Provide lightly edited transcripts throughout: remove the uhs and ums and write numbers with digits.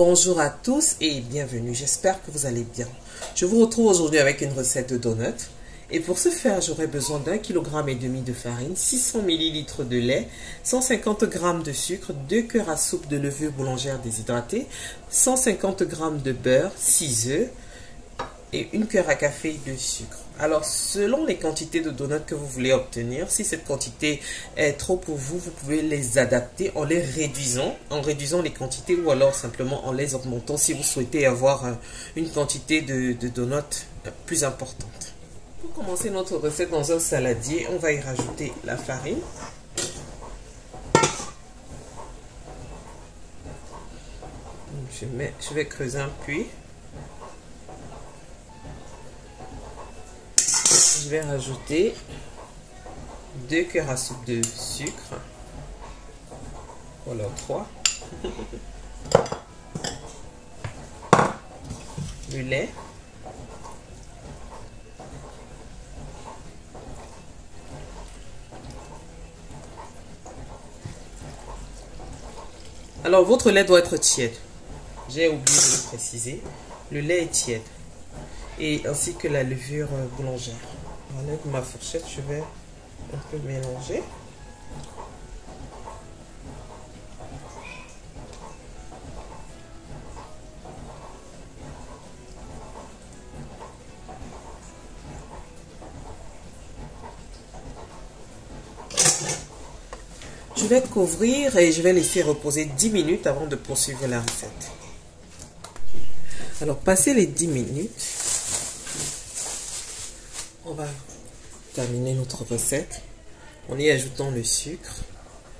Bonjour à tous et bienvenue, j'espère que vous allez bien. Je vous retrouve aujourd'hui avec une recette de donuts. Et pour ce faire, j'aurai besoin d'1,5 kg de farine, 600 ml de lait, 150 g de sucre, 2 cuillères à soupe de levure boulangère déshydratée, 150 g de beurre, 6 œufs et 1 cuillère à café de sucre. Alors, selon les quantités de donuts que vous voulez obtenir, si cette quantité est trop pour vous, vous pouvez les adapter en les réduisant, les quantités ou alors simplement en les augmentant si vous souhaitez avoir une quantité de donuts plus importante. Pour commencer notre recette dans un saladier, on va y rajouter la farine. Je vais creuser un puits. Je vais rajouter 2 cuillères à soupe de sucre. Voilà, 3. Le lait. Alors, votre lait doit être tiède. J'ai oublié de le préciser. Le lait est tiède. Et ainsi que la levure boulangère. Avec ma fourchette, je vais un peu mélanger. Je vais couvrir et je vais laisser reposer 10 minutes avant de poursuivre la recette. Alors, passé les 10 minutes, on va terminer notre recette en y ajoutant le sucre,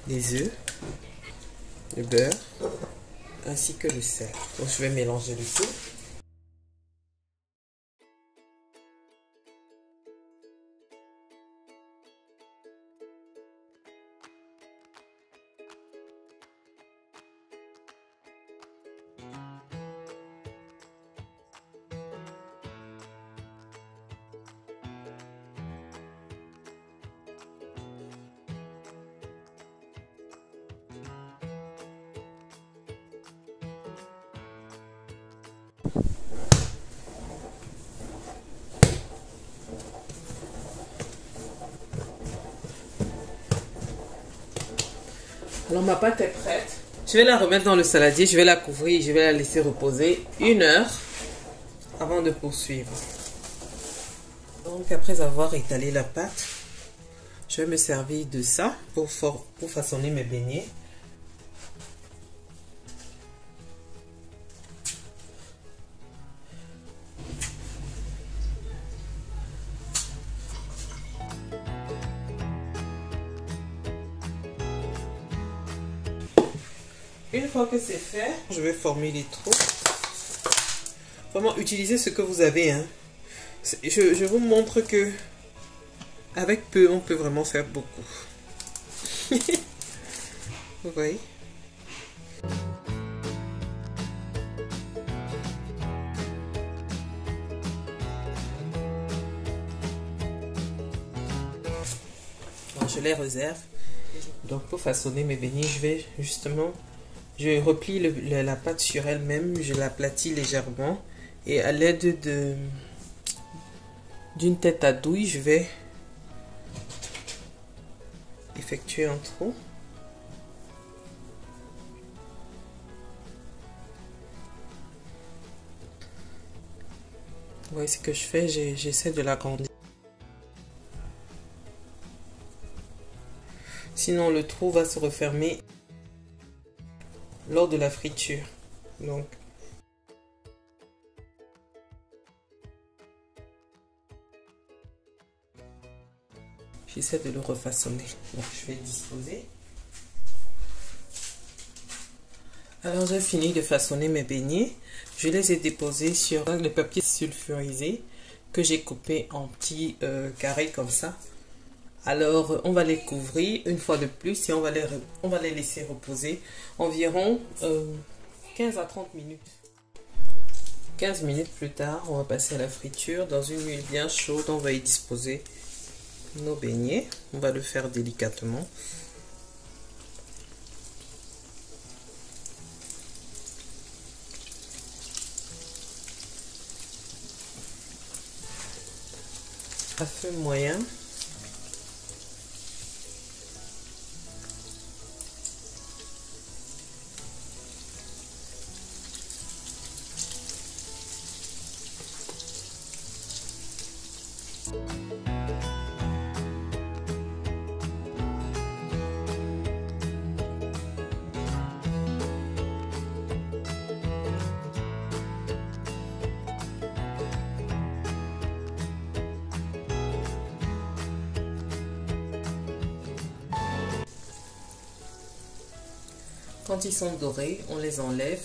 les œufs, le beurre ainsi que le sel. Donc, je vais mélanger le tout. Alors ma pâte est prête. Je vais la remettre dans le saladier, je vais la couvrir, je vais la laisser reposer 1 heure avant de poursuivre. Donc après avoir étalé la pâte, je vais me servir de ça pour façonner mes beignets. Une fois que c'est fait, je vais former les trous. Vraiment, utilisez ce que vous avez. Hein. Je vous montre que avec peu, on peut vraiment faire beaucoup. Vous voyez? Alors, je les réserve. Donc, pour façonner mes beignets, je vais justement... Je replie la pâte sur elle-même, je l'aplatis légèrement et à l'aide d'une tête à douille, je vais effectuer un trou. Vous voyez ce que je fais, j'essaie de l'agrandir. Sinon le trou va se refermer lors de la friture. Donc j'essaie de le refaçonner. Donc je vais disposer. Alors j'ai fini de façonner mes beignets. Je les ai déposés sur le papier sulfurisé que j'ai coupé en petits carrés comme ça. Alors, on va les couvrir une fois de plus et on va les laisser reposer environ 15 à 30 minutes. 15 minutes plus tard, on va passer à la friture. Dans une huile bien chaude, on va y disposer nos beignets. On va le faire délicatement. à feu moyen. Quand ils sont dorés, on les enlève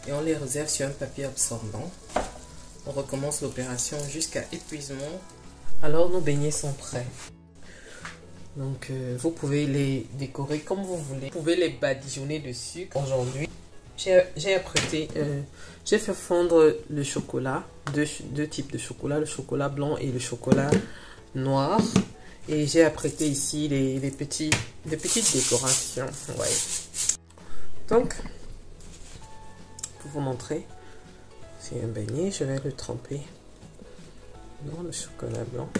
et on les réserve sur un papier absorbant. On recommence l'opération jusqu'à épuisement. Alors nos beignets sont prêts. Donc vous pouvez les décorer comme vous voulez. Vous pouvez les badigeonner de sucre. Aujourd'hui, j'ai apprêté, j'ai fait fondre le chocolat, deux types de chocolat, le chocolat blanc et le chocolat noir. Et j'ai apprêté ici des petites décorations. Ouais. Donc, pour vous montrer, c'est un beignet, je vais le tremper dans le chocolat blanc.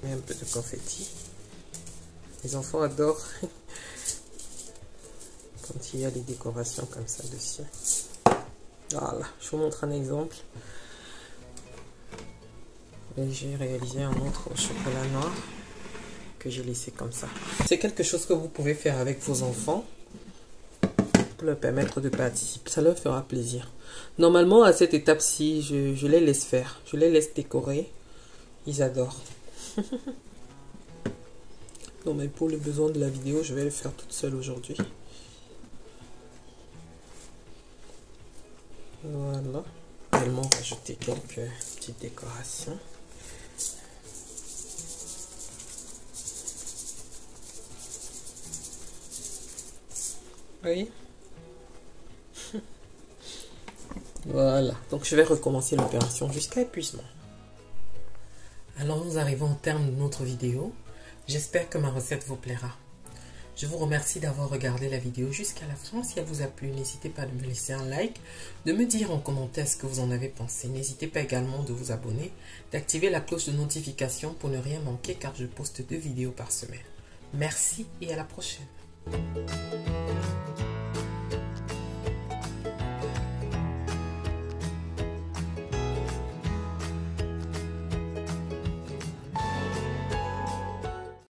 Et un peu de confetti. Les enfants adorent quand il y a des décorations comme ça dessus. Voilà, je vous montre un exemple. Et j'ai réalisé un autre au chocolat noir que j'ai laissé comme ça. C'est quelque chose que vous pouvez faire avec vos enfants pour leur permettre de participer. Ça leur fera plaisir. Normalement, à cette étape-ci, je les laisse faire. Je les laisse décorer. Ils adorent. Non, mais pour le besoin de la vidéo, je vais le faire toute seule aujourd'hui. Voilà. Également rajouter quelques petites décorations. Oui. Voilà. Donc je vais recommencer l'opération jusqu'à épuisement. Alors nous arrivons au terme de notre vidéo. J'espère que ma recette vous plaira. Je vous remercie d'avoir regardé la vidéo jusqu'à la fin. Si elle vous a plu, n'hésitez pas à me laisser un like, de me dire en commentaire ce que vous en avez pensé. N'hésitez pas également de vous abonner, d'activer la cloche de notification pour ne rien manquer car je poste 2 vidéos par semaine. Merci et à la prochaine.